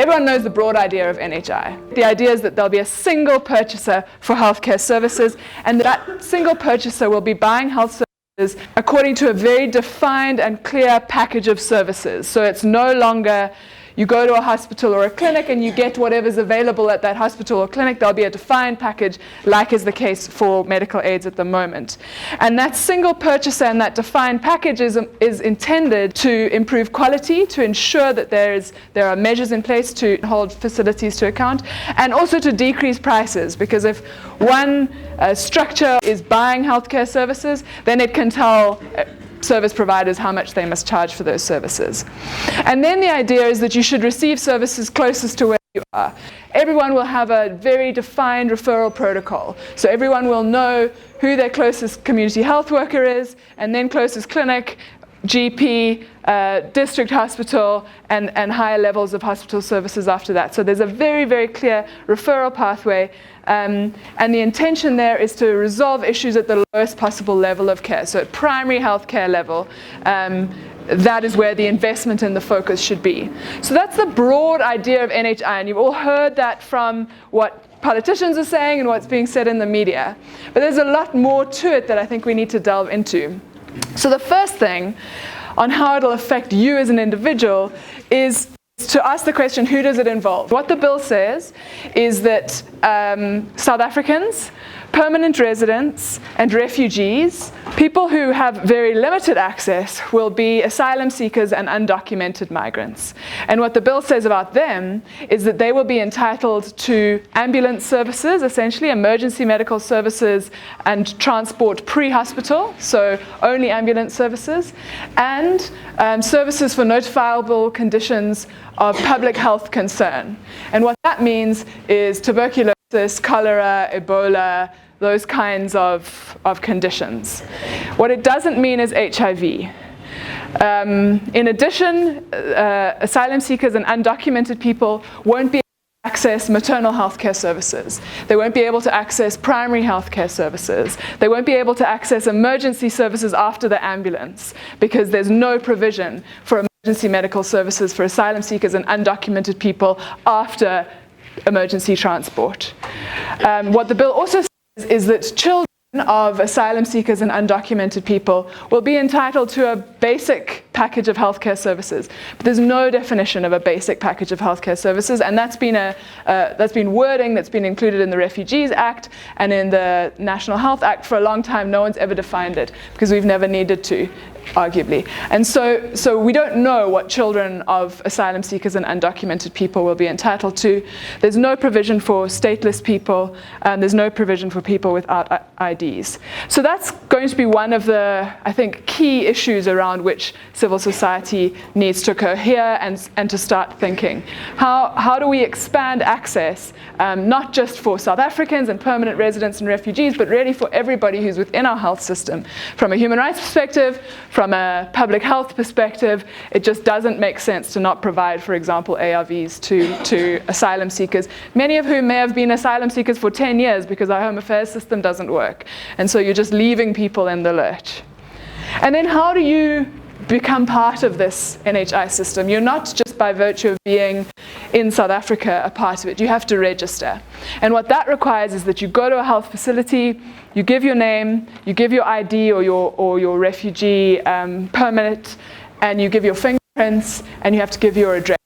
Everyone knows the broad idea of NHI. The idea is that there'll be a single purchaser for healthcare services, and that single purchaser will be buying health services according to a very defined and clear package of services. So it's no longer you go to a hospital or a clinic and you get whatever's available at that hospital or clinic. There'll be a defined package, like is the case for medical aids at the moment. And that single purchaser and that defined package is intended to improve quality, to ensure that there are measures in place to hold facilities to account, and also to decrease prices, because if one structure is buying healthcare services, then it can tell service providers how much they must charge for those services. And then the idea is that you should receive services closest to where you are. Everyone will have a very defined referral protocol. So everyone will know who their closest community health worker is, and then closest clinic, GP, district hospital, and higher levels of hospital services after that. So there's a very, very clear referral pathway. And the intention there is to resolve issues at the lowest possible level of care. So at primary health care level, that is where the investment and the focus should be. So that's the broad idea of NHI, and you've all heard that from what politicians are saying and what's being said in the media. But there's a lot more to it that I think we need to delve into. So the first thing on how it'll affect you as an individual is to ask the question, who does it involve? What the bill says is that South Africans, permanent residents, and refugees, people who have very limited access, will be asylum seekers and undocumented migrants. And what the bill says about them is that they will be entitled to ambulance services, essentially emergency medical services and transport pre-hospital, so only ambulance services, and services for notifiable conditions of public health concern. And what that means is tuberculosis, cholera, Ebola, those kinds of conditions. What it doesn't mean is HIV. In addition, asylum seekers and undocumented people won't be able to access maternal health care services. They won't be able to access primary health care services. They won't be able to access emergency services after the ambulance, because there's no provision for emergency medical services for asylum seekers and undocumented people after emergency transport. What the bill also says is that children of asylum seekers and undocumented people will be entitled to a basic package of healthcare services. But there's no definition of a basic package of healthcare services, and that's been wording that's been included in the Refugees Act and in the National Health Act for a long time. No one's ever defined it because we've never needed to, arguably. And so we don't know what children of asylum seekers and undocumented people will be entitled to. There's no provision for stateless people, and there's no provision for people without IDs. So that's going to be one of the, I think, key issues around which civil society needs to cohere and to start thinking. How do we expand access, not just for South Africans and permanent residents and refugees, but really for everybody who's within our health system? From a human rights perspective, from a public health perspective, it just doesn't make sense to not provide, for example, ARVs to asylum seekers, many of whom may have been asylum seekers for 10 years because our home affairs system doesn't work. And so you're just leaving people in the lurch. And then how do you become part of this NHI system? You're not just by virtue of being in South Africa a part of it. You have to register. And what that requires is that you go to a health facility, you give your name, you give your ID or your refugee permit, and you give your fingerprints, and you have to give your address.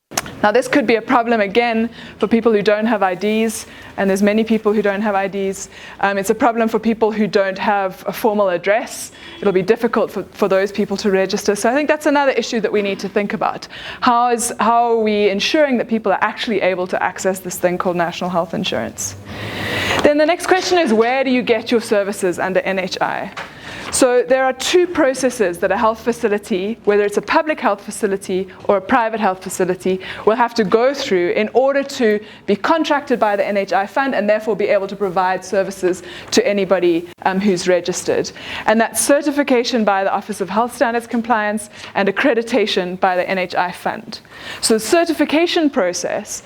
Now this could be a problem again for people who don't have IDs, and there's many people who don't have IDs. It's a problem for people who don't have a formal address. It'll be difficult for those people to register. So I think that's another issue that we need to think about. How are we ensuring that people are actually able to access this thing called national health insurance? Then the next question is, where do you get your services under NHI? So there are two processes that a health facility, whether it's a public health facility or a private health facility, will have to go through in order to be contracted by the NHI fund and therefore be able to provide services to anybody who's registered. And that's certification by the Office of Health Standards Compliance and accreditation by the NHI fund. So the certification process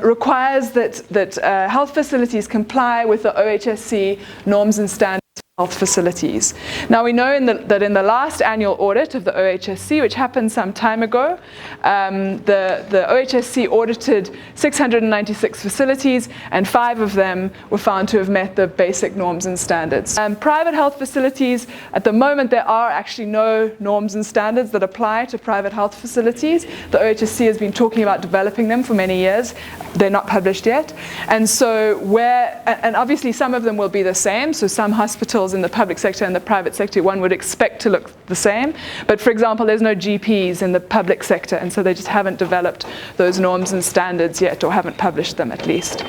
requires that health facilities comply with the OHSC norms and standards health facilities. Now we know that in the last annual audit of the OHSC, which happened some time ago, the OHSC audited 696 facilities, and 5 of them were found to have met the basic norms and standards. Private health facilities, at the moment there are actually no norms and standards that apply to private health facilities. The OHSC has been talking about developing them for many years. They're not published yet. And so and obviously some of them will be the same, so some hospitals in the public sector and the private sector one would expect to look the same, but for example there's no GPs in the public sector, and so they just haven't developed those norms and standards yet, or haven't published them at least.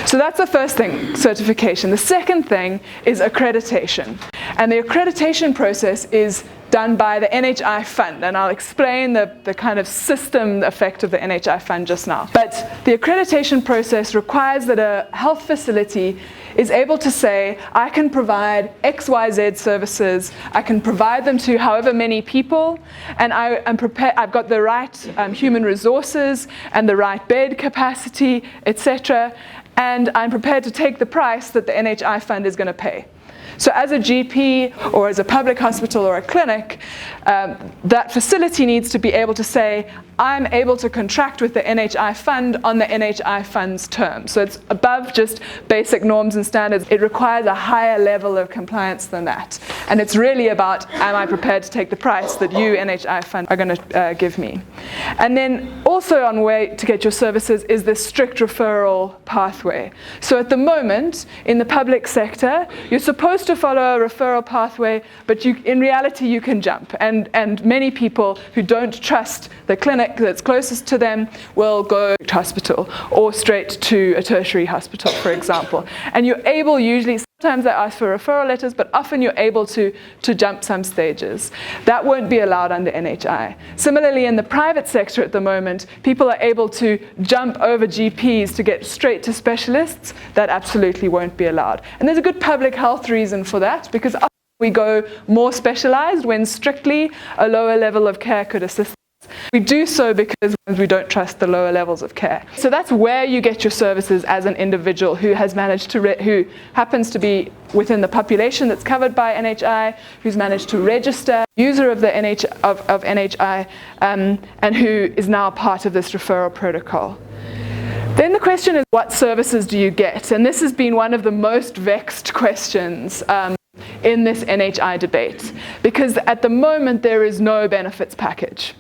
So that's the first thing, certification. The second thing is accreditation, and the accreditation process is done by the NHI fund, and I'll explain the kind of system effect of the NHI fund just now. But the accreditation process requires that a health facility is able to say, I can provide XYZ services, I can provide them to however many people, and I am prepared, I've got the right human resources and the right bed capacity, etc., and I'm prepared to take the price that the NHI fund is going to pay. So as a GP or as a public hospital or a clinic, that facility needs to be able to say, I'm able to contract with the NHI fund on the NHI fund's terms. So it's above just basic norms and standards. It requires a higher level of compliance than that. And it's really about, am I prepared to take the price that you, NHI fund, are going to give me? And then also on way to get your services is this strict referral pathway. So at the moment, in the public sector, you're supposed to follow a referral pathway, but in reality you can jump. And many people who don't trust the clinic that's closest to them will go to hospital or straight to a tertiary hospital, for example. And you're able usually, sometimes they ask for referral letters, but often you're able to jump some stages. That won't be allowed under NHI. Similarly, in the private sector at the moment, people are able to jump over GPs to get straight to specialists. That absolutely won't be allowed. And there's a good public health reason for that, because often we go more specialized when strictly a lower level of care could assist. We do so because we don't trust the lower levels of care. So that's where you get your services as an individual who has managed to, who happens to be within the population that's covered by NHI, who's managed to register, user of the NHI, and who is now part of this referral protocol. Then the question is, what services do you get? And this has been one of the most vexed questions in this NHI debate, because at the moment there is no benefits package.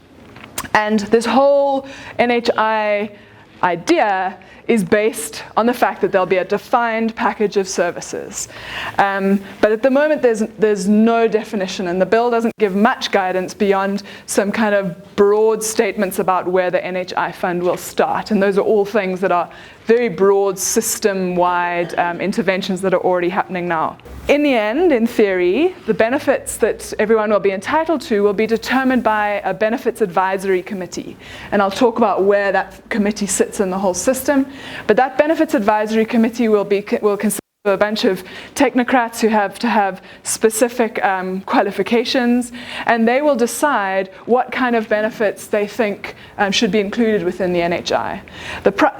And this whole NHI idea is based on the fact that there'll be a defined package of services. But at the moment there's no definition, and the bill doesn't give much guidance beyond some kind of broad statements about where the NHI fund will start. And those are all things that are very broad, system-wide interventions that are already happening now. In the end, in theory, the benefits that everyone will be entitled to will be determined by a benefits advisory committee. And I'll talk about where that committee sits in the whole system. But that benefits advisory committee will consist of a bunch of technocrats who have to have specific qualifications, and they will decide what kind of benefits they think should be included within the NHI.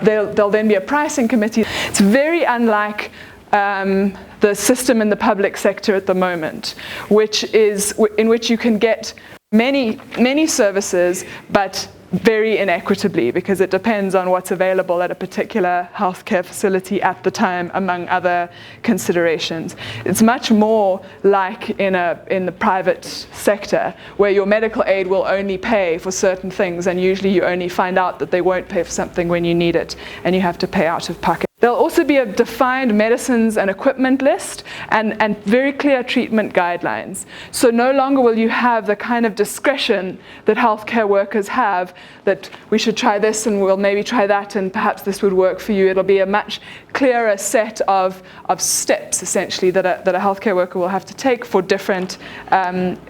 There'll then be a pricing committee. It's very unlike the system in the public sector at the moment, in which you can get many services, but very inequitably, because it depends on what's available at a particular healthcare facility at the time, among other considerations. It's much more like in the private sector, where your medical aid will only pay for certain things, and usually you only find out that they won't pay for something when you need it, and you have to pay out of pocket. There'll also be a defined medicines and equipment list and very clear treatment guidelines. So no longer will you have the kind of discretion that healthcare workers have, that we should try this and we'll maybe try that and perhaps this would work for you. It'll be a much clearer set of steps, essentially, that a healthcare worker will have to take for different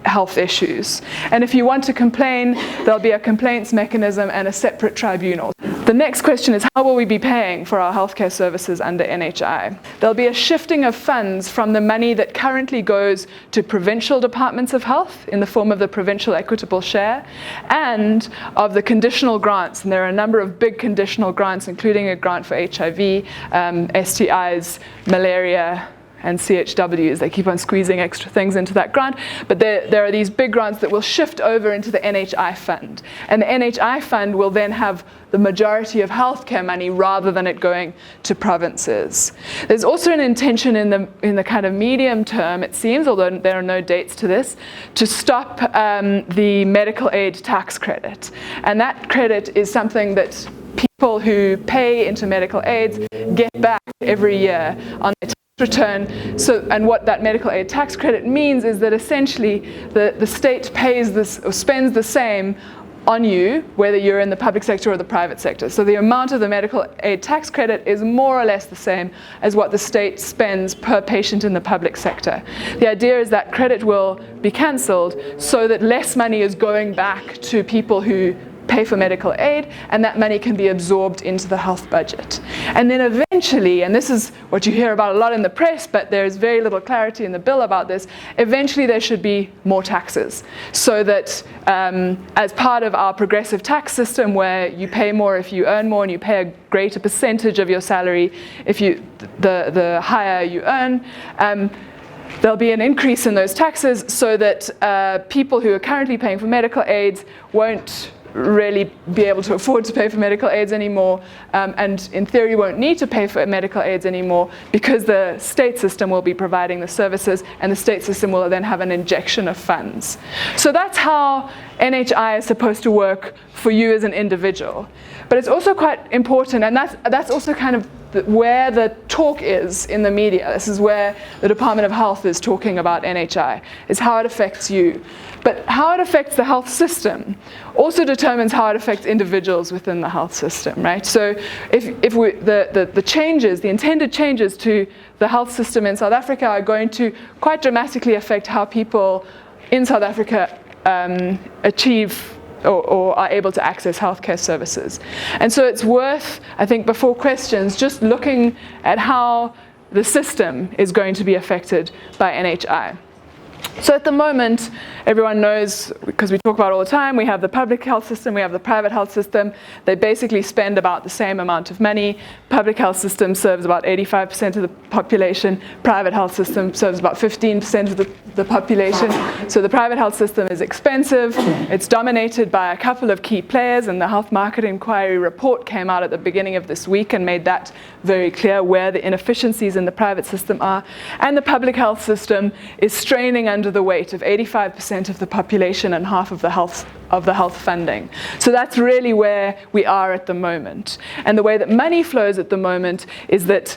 health issues. And if you want to complain, there'll be a complaints mechanism and a separate tribunal. The next question is, how will we be paying for our healthcare services under NHI? There'll be a shifting of funds from the money that currently goes to provincial departments of health in the form of the provincial equitable share, and of the conditional grants. And there are a number of big conditional grants, including a grant for HIV, STIs, malaria, and CHWs. They keep on squeezing extra things into that grant, but there are these big grants that will shift over into the NHI fund. And the NHI fund will then have the majority of healthcare money rather than it going to provinces. There's also an intention in the kind of medium term, it seems, although there are no dates to this, to stop the medical aid tax credit. And that credit is something that people who pay into medical aids get back every year on their tax return. So, and what that medical aid tax credit means is that essentially the state pays this or spends the same on you, whether you're in the public sector or the private sector. So the amount of the medical aid tax credit is more or less the same as what the state spends per patient in the public sector. The idea is that credit will be cancelled so that less money is going back to people who pay for medical aid, and that money can be absorbed into the health budget. And then eventually, and this is what you hear about a lot in the press, but there's very little clarity in the bill about this, eventually there should be more taxes, so that as part of our progressive tax system where you pay more if you earn more and you pay a greater percentage of your salary if the higher you earn, there'll be an increase in those taxes so that people who are currently paying for medical aids won't really be able to afford to pay for medical aids anymore, and in theory won't need to pay for medical aids anymore because the state system will be providing the services, and the state system will then have an injection of funds. So that's how NHI is supposed to work for you as an individual. But it's also quite important, and that's also kind of where the talk is in the media. This is where the Department of Health is talking about NHI, is how it affects you. But how it affects the health system also determines how it affects individuals within the health system, right? So if we, the changes, the intended changes to the health system in South Africa are going to quite dramatically affect how people in South Africa achieve or are able to access healthcare services. And so it's worth, I think, before questions, just looking at how the system is going to be affected by NHI. So at the moment, everyone knows, because we talk about it all the time, we have the public health system, we have the private health system. They basically spend about the same amount of money. Public health system serves about 85% of the population. Private health system serves about 15% of the population. So the private health system is expensive. It's dominated by a couple of key players, and the Health Market Inquiry report came out at the beginning of this week and made that very clear, where the inefficiencies in the private system are. And the public health system is straining under the weight of 85% of the population and half of the health funding. So that's really where we are at the moment. And the way that money flows at the moment is that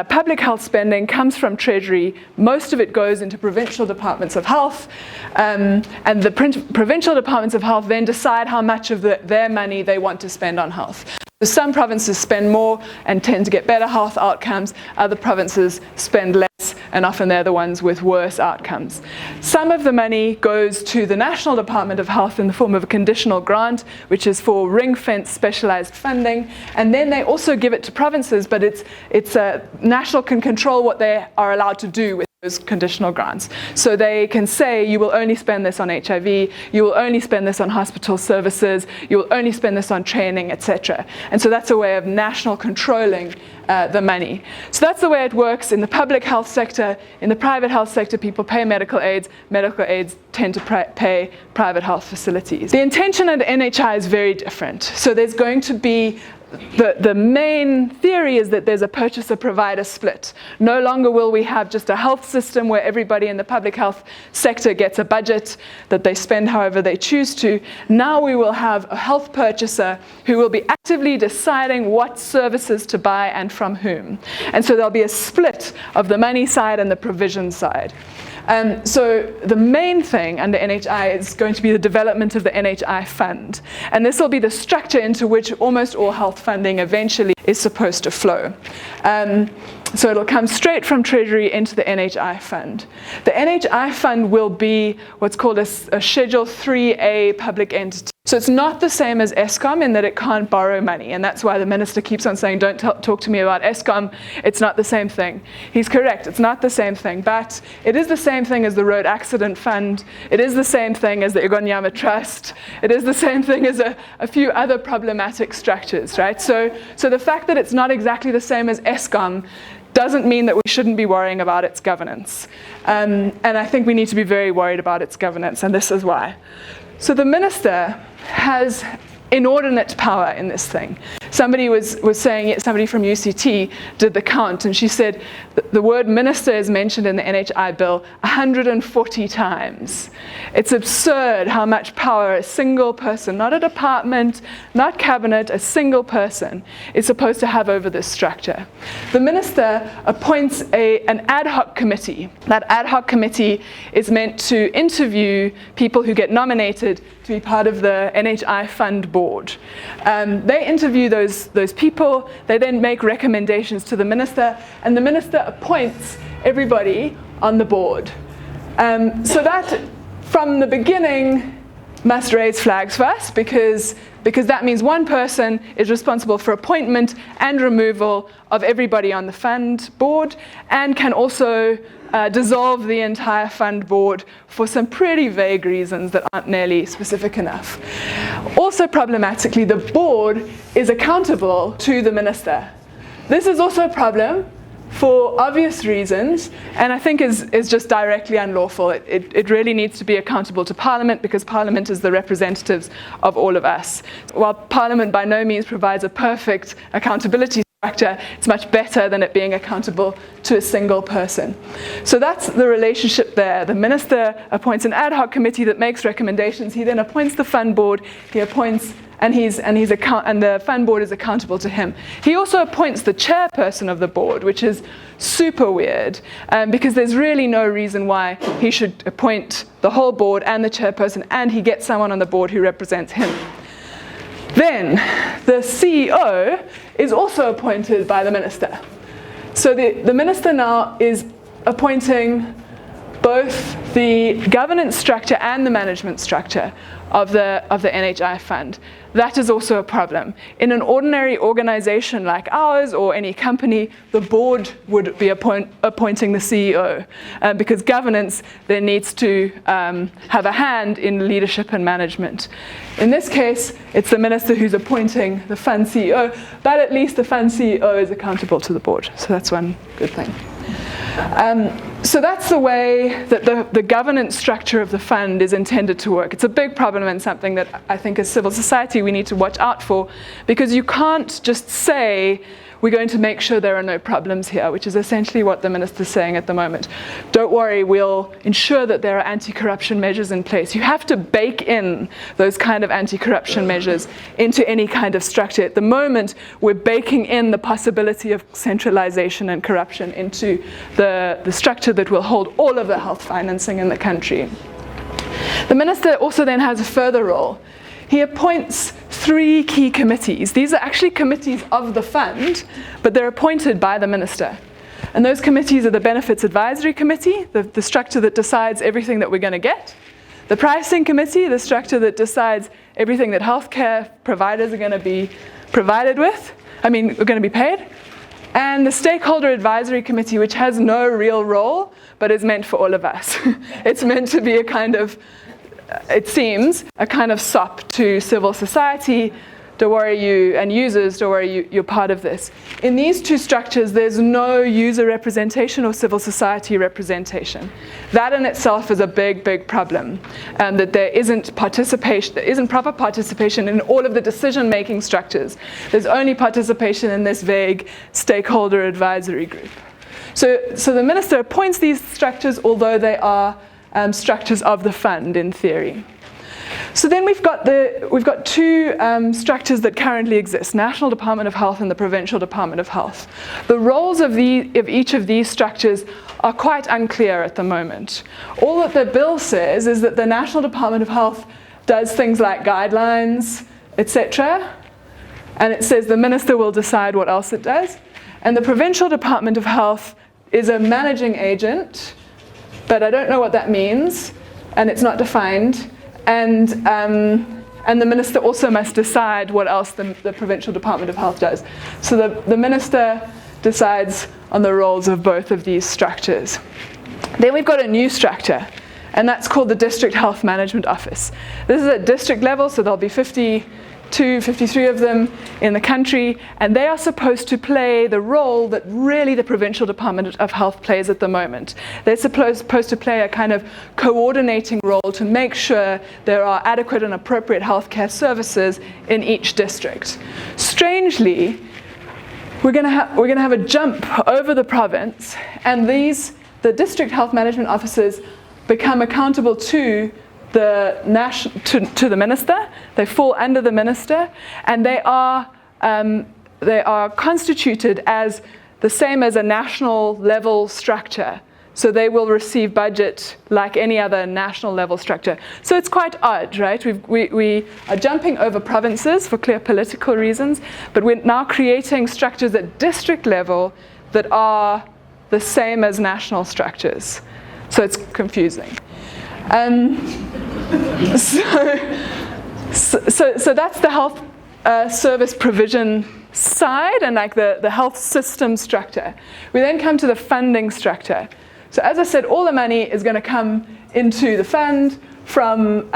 public health spending comes from Treasury. Most of it goes into provincial departments of health, and the provincial departments of health then decide how much of their money they want to spend on health. So some provinces spend more and tend to get better health outcomes. Other provinces spend less, and often they're the ones with worse outcomes. Some of the money goes to the National Department of Health in the form of a conditional grant, which is for ring-fence specialized funding. And then they also give it to provinces, but it's national can control what they are allowed to do with those conditional grants. So they can say, you will only spend this on HIV, you will only spend this on hospital services, you will only spend this on training, etc. And so that's a way of national controlling the money. So that's the way it works in the public health sector. In the private health sector, people pay medical aids. Medical aids tend to pay private health facilities. The intention at NHI is very different. So there's going to be the main theory is that there's a purchaser-provider split. No longer will we have just a health system where everybody in the public health sector gets a budget that they spend however they choose to. Now we will have a health purchaser who will be actively deciding what services to buy and from whom. And so there'll be a split of the money side and the provision side. So the main thing under NHI is going to be the development of the NHI fund. And this will be the structure into which almost all health funding eventually is supposed to flow. So it'll come straight from Treasury into the NHI fund. The NHI fund will be what's called a Schedule 3A public entity. So it's not the same as Eskom in that it can't borrow money, and that's why the minister keeps on saying, don't talk to me about Eskom, it's not the same thing. He's correct, it's not the same thing, but it is the same thing as the Road Accident Fund, it is the same thing as the Igonyama Trust, it is the same thing as a few other problematic structures, right? So the fact that it's not exactly the same as Eskom doesn't mean that we shouldn't be worrying about its governance. And I think we need to be very worried about its governance, and this is why. So the minister has inordinate power in this thing. Somebody was saying, somebody from UCT did the count, and she said the word minister is mentioned in the NHI Bill 140 times. It's absurd how much power a single person, not a department, not cabinet, a single person is supposed to have over this structure. The minister appoints an ad hoc committee. That ad hoc committee is meant to interview people who get nominated to be part of the NHI Fund board. They interview those people, they then make recommendations to the minister, and the minister appoints everybody on the board. So that, from the beginning, must raise flags for us, because that means one person is responsible for appointment and removal of everybody on the fund board, and can also dissolve the entire fund board for some pretty vague reasons that aren't nearly specific enough. Also problematically, the board is accountable to the minister. This is also a problem for obvious reasons, and I think is just directly unlawful. It really needs to be accountable to Parliament, because Parliament is the representatives of all of us. While Parliament by no means provides a perfect accountability structure, it's much better than it being accountable to a single person. So that's the relationship there. The minister appoints an ad hoc committee that makes recommendations. He then appoints the fund board. He appoints, and the fund board is accountable to him. He also appoints the chairperson of the board, which is super weird, because there's really no reason why he should appoint the whole board and the chairperson, and he gets someone on the board who represents him. Then the CEO is also appointed by the minister. So the minister now is appointing both the governance structure and the management structure of the NHI fund. That is also a problem. In an ordinary organization like ours or any company, the board would be appointing the CEO, because governance then needs to have a hand in leadership and management. In this case, it's the minister who's appointing the fund CEO, but at least the fund CEO is accountable to the board. So that's one good thing. So that's the way that the governance structure of the fund is intended to work. It's a big problem and something that I think as civil society we need to watch out for, because you can't just say we're going to make sure there are no problems here, which is essentially what the minister's saying at the moment. Don't worry, we'll ensure that there are anti-corruption measures in place. You have to bake in those kind of anti-corruption measures into any kind of structure. At the moment, we're baking in the possibility of centralization and corruption into the structure that will hold all of the health financing in the country. The minister also then has a further role. He appoints 3 key committees. These are actually committees of the fund, but they're appointed by the minister. And those committees are the Benefits Advisory Committee, the structure that decides everything that we're going to get. The Pricing Committee, the structure that decides everything that healthcare providers are going to be provided with, we're going to be paid. And the Stakeholder Advisory Committee, which has no real role, but is meant for all of us. It's meant to be a kind of, it seems, a kind of sop to civil society. Don't worry, you, and users, don't worry, you're part of this. In these 2 structures, there's no user representation or civil society representation. That in itself is a big, big problem, that there isn't participation, there isn't proper participation in all of the decision-making structures. There's only participation in this vague stakeholder advisory group. So the minister appoints these structures, although they are structures of the fund in theory. So then we've got 2 structures that currently exist: National Department of Health and the Provincial Department of Health. The roles of each of these structures are quite unclear at the moment. All that the bill says is that the National Department of Health does things like guidelines, etc. And it says the minister will decide what else it does. And the Provincial Department of Health is a managing agent, but I don't know what that means, and it's not defined. And the minister also must decide what else the Provincial Department of Health does. So the minister decides on the roles of both of these structures. Then we've got a new structure, and that's called the District Health Management Office. This is at district level, so there'll be 50 53 of them in the country, and they are supposed to play the role that really the Provincial Department of Health plays at the moment. They're supposed to play a kind of coordinating role to make sure there are adequate and appropriate healthcare services in each district. Strangely, we're going to have a jump over the province, and the district health management officers become accountable to the minister. They fall under the minister, and they are constituted as the same as a national level structure. So they will receive budget like any other national level structure. So it's quite odd, right? We are jumping over provinces for clear political reasons, but we're now creating structures at district level that are the same as national structures. So it's confusing. So that's the health service provision side and like the health system structure. We then come to the funding structure. So as I said, all the money is going to come into the fund from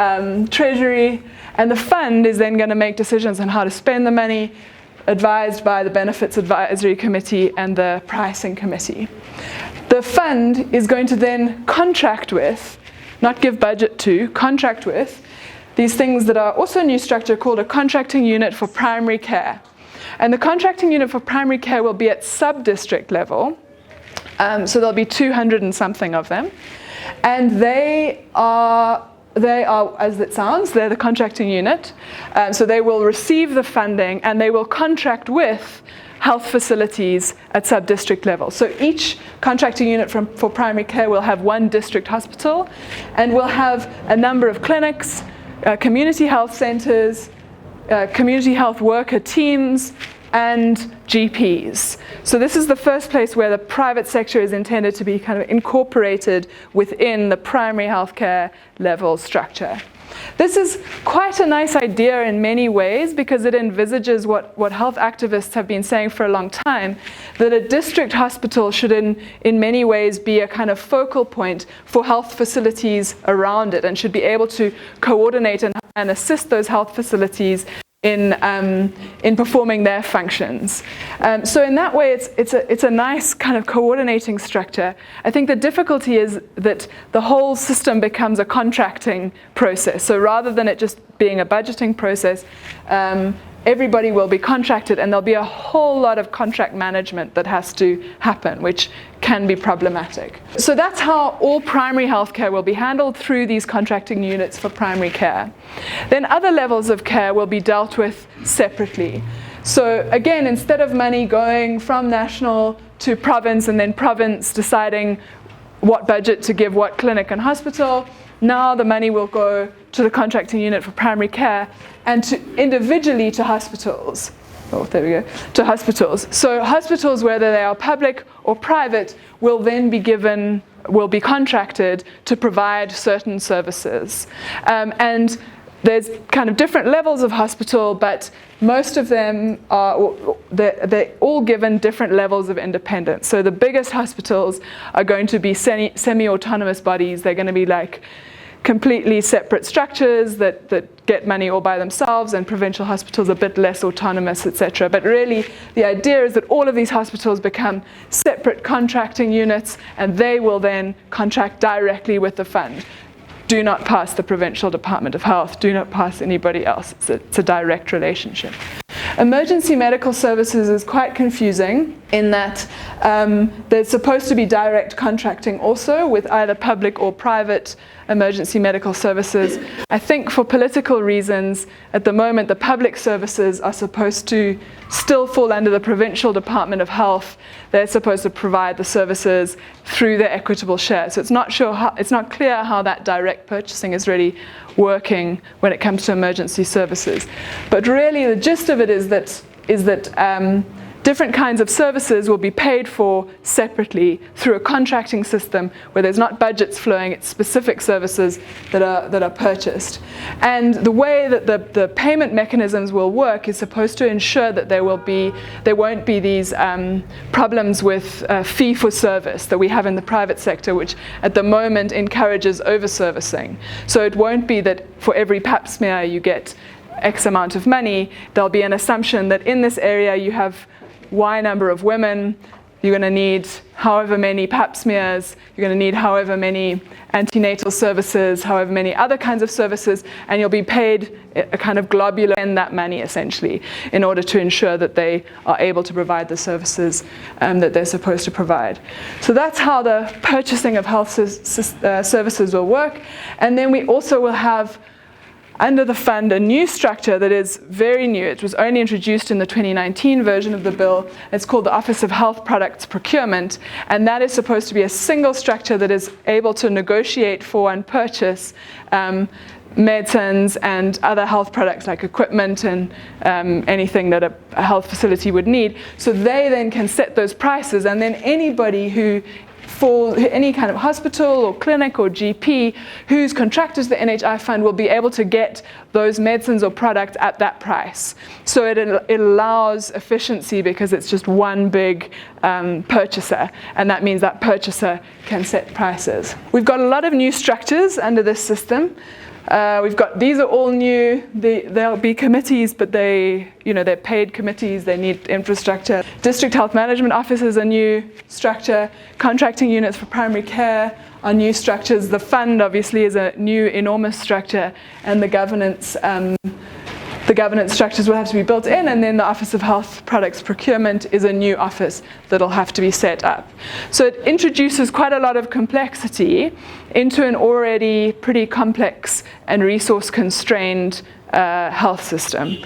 Treasury, and the fund is then going to make decisions on how to spend the money, advised by the Benefits Advisory Committee and the Pricing Committee. The fund is going to then contract with, not give budget to, contract with these things that are also a new structure called a contracting unit for primary care. And the contracting unit for primary care will be at sub-district level. So there'll be 200 and something of them. And they are, as it sounds, they're the contracting unit. So they will receive the funding and they will contract with health facilities at sub-district level. So each contracting unit for primary care will have one district hospital and will have a number of clinics, community health centers, community health worker teams, and GPs. So this is the first place where the private sector is intended to be kind of incorporated within the primary healthcare level structure. This is quite a nice idea in many ways because it envisages what health activists have been saying for a long time, that a district hospital should in many ways be a kind of focal point for health facilities around it and should be able to coordinate and assist those health facilities in performing their functions. So in that way, it's a nice kind of coordinating structure. I think the difficulty is that the whole system becomes a contracting process. So rather than it just being a budgeting process, everybody will be contracted, and there'll be a whole lot of contract management that has to happen, which can be problematic. So that's how all primary healthcare will be handled, through these contracting units for primary care. Then other levels of care will be dealt with separately. So again, instead of money going from national to province and then province deciding what budget to give what clinic and hospital, now the money will go to the contracting unit for primary care and to individually to hospitals. Oh, there we go, to hospitals. So hospitals, whether they are public or private, will then will be contracted to provide certain services. And there's kind of different levels of hospital, but most of them they're all given different levels of independence. So the biggest hospitals are going to be semi-autonomous bodies. They're going to be like completely separate structures that get money all by themselves, and provincial hospitals a bit less autonomous, etc. But really, the idea is that all of these hospitals become separate contracting units, and they will then contract directly with the fund. Do not pass the Provincial Department of Health, do not pass anybody else. It's a direct relationship. Emergency medical services is quite confusing in that there's supposed to be direct contracting also with either public or private emergency medical services. I think for political reasons, at the moment, the public services are supposed to still fall under the Provincial Department of Health. They're supposed to provide the services through their equitable share. So it's not clear how that direct purchasing is really working when it comes to emergency services. But really, the gist of it is that different kinds of services will be paid for separately through a contracting system where there's not budgets flowing, it's specific services that are purchased. And the way that the payment mechanisms will work is supposed to ensure that there won't be these problems with fee for service that we have in the private sector, which at the moment encourages over-servicing. So it won't be that for every pap smear you get X amount of money, there'll be an assumption that in this area you have Y number of women, you're going to need however many pap smears, you're going to need however many antenatal services, however many other kinds of services, and you'll be paid a kind of globular in that money essentially in order to ensure that they are able to provide the services that they're supposed to provide. So that's how the purchasing of health services will work. And then we also will have under the fund a new structure that is very new. It was only introduced in the 2019 version of the bill. It's called the Office of Health Products Procurement, and that is supposed to be a single structure that is able to negotiate for and purchase medicines and other health products like equipment and anything that a health facility would need. So they then can set those prices, and then anybody who for any kind of hospital or clinic or GP who's contracted to the NHI fund will be able to get those medicines or products at that price. So it allows efficiency because it's just one big purchaser, and that means that purchaser can set prices. We've got a lot of new structures under this system. These are all new. There'll be committees, but they're paid committees. They need infrastructure. District health management offices are new structure. Contracting units for primary care are new structures. The fund obviously is a new enormous structure, and the governance structures will have to be built in, and then the Office of Health Products Procurement is a new office that'll have to be set up. So it introduces quite a lot of complexity into an already pretty complex and resource-constrained health system.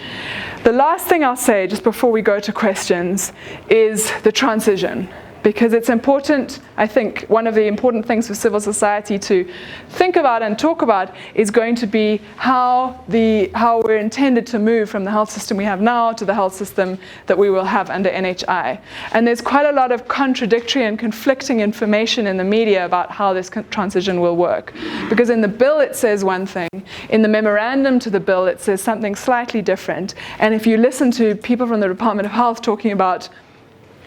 The last thing I'll say, just before we go to questions, is the transition. Because it's important, I think one of the important things for civil society to think about and talk about is going to be how we're intended to move from the health system we have now to the health system that we will have under NHI. And there's quite a lot of contradictory and conflicting information in the media about how this transition will work. Because in the bill it says one thing, in the memorandum to the bill it says something slightly different. And if you listen to people from the Department of Health talking about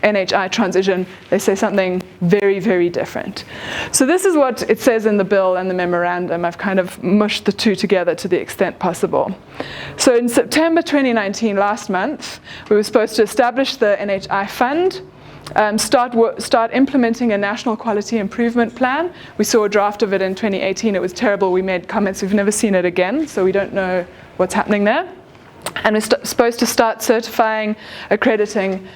NHI transition, they say something very, very different. So this is what it says in the bill and the memorandum. I've kind of mushed the two together to the extent possible. So in September 2019, last month, we were supposed to establish the NHI fund, start implementing a national quality improvement plan. We saw a draft of it in 2018. It was terrible. We made comments. We've never seen it again, so we don't know what's happening there. And we're supposed to start certifying, accrediting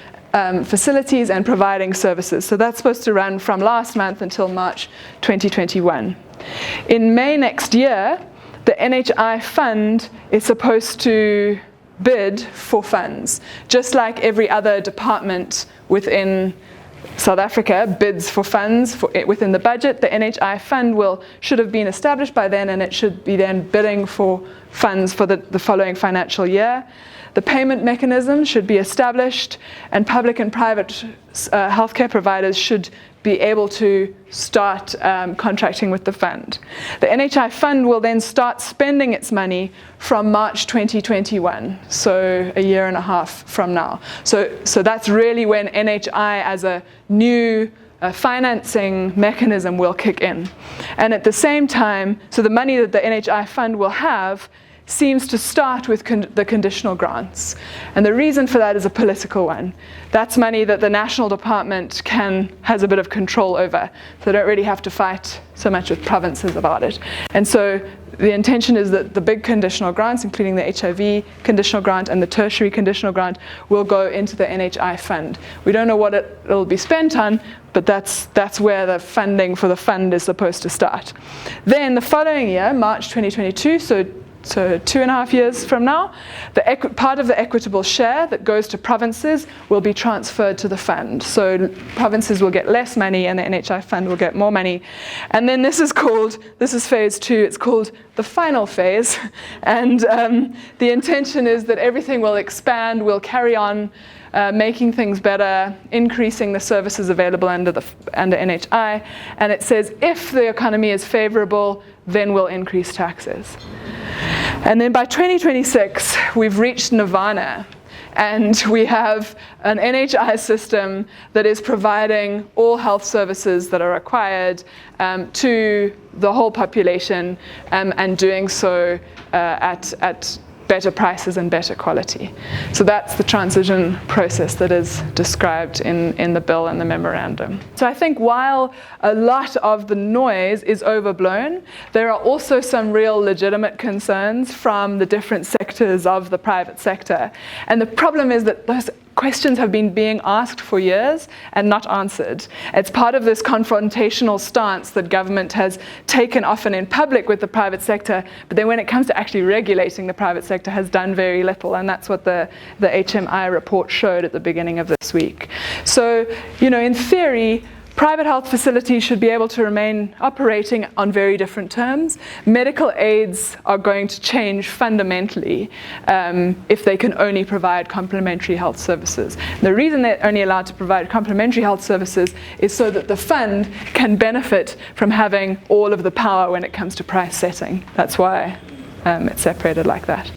facilities and providing services. So that's supposed to run from last month until March 2021. In May next year, the NHI fund is supposed to bid for funds, just like every other department within South Africa bids for funds within the budget. The NHI fund should have been established by then, and it should be then bidding for funds for the following financial year. The payment mechanism should be established, and public and private healthcare providers should be able to start contracting with the fund. The NHI fund will then start spending its money from March 2021, so a year and a half from now. So that's really when NHI as a new financing mechanism will kick in. And at the same time, so the money that the NHI fund will have seems to start with the conditional grants. And the reason for that is a political one. That's money that the national department has a bit of control over. So they don't really have to fight so much with provinces about it. And so the intention is that the big conditional grants, including the HIV conditional grant and the tertiary conditional grant, will go into the NHI fund. We don't know what it'll be spent on, but that's where the funding for the fund is supposed to start. Then the following year, March 2022, so 2.5 years from now, part of the equitable share that goes to provinces will be transferred to the fund. So provinces will get less money and the NHI fund will get more money. And then this is phase 2. It's called the final phase. And the intention is that everything will expand, will carry on making things better, increasing the services available under NHI. And it says if the economy is favorable, then we'll increase taxes. And then by 2026, we've reached nirvana. And we have an NHI system that is providing all health services that are required to the whole population, and doing so at better prices and better quality. So that's the transition process that is described in the bill and the memorandum. So I think while a lot of the noise is overblown, there are also some real legitimate concerns from the different sectors of the private sector. And the problem is that those questions have been being asked for years and not answered. It's part of this confrontational stance that government has taken often in public with the private sector, but then when it comes to actually regulating the private sector has done very little, and that's what the HMI report showed at the beginning of this week. So, in theory, private health facilities should be able to remain operating on very different terms. Medical aids are going to change fundamentally if they can only provide complementary health services. The reason they're only allowed to provide complementary health services is so that the fund can benefit from having all of the power when it comes to price setting. That's why it's separated like that.